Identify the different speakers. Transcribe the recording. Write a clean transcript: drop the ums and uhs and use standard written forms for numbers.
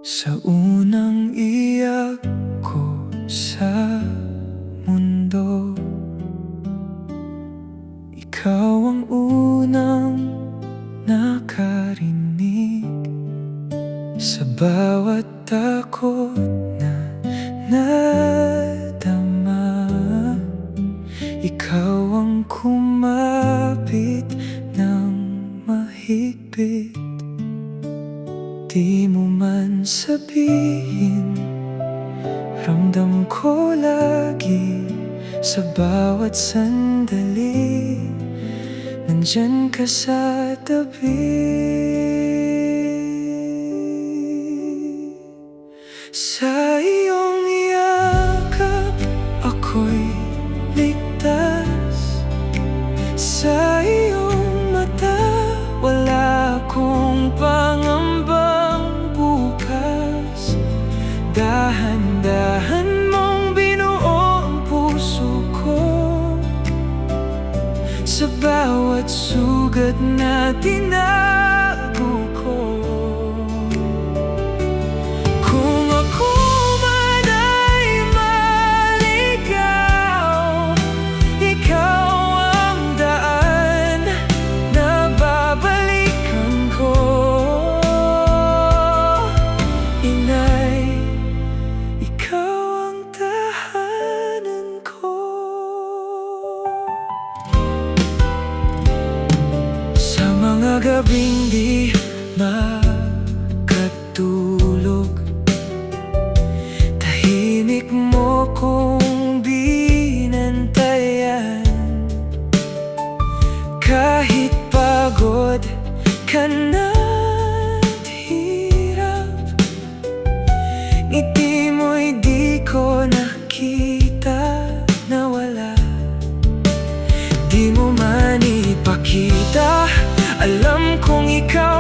Speaker 1: Sa unang iyak ko sa mundo, ikaw ang unang nakarinig. Sa bawat takot na nadama, ikaw ang kumapit ng mahigpit. Di mo man sabihin, ramdam ko lagi sa bawat sandali, nandyan ka sa tabi. Sa iyong yakap ako'y ligtas. Sa iyong mata wala akong pangambang bukas. Dahan-dahan mong binuo ang puso ko. Sa bawat sugat na tinago ko. Kung ako man ay maligaw, ikaw ang daan na babalikan ko. Inay, ikaw ang tahanan ko. Sa mga gabing di makatulog, tahimik mo kong binantayan. Kahit pagod ka na't hirap, ngiti mo'y di ko nakita na wala. Di mo man ipakita, alam kong ikaw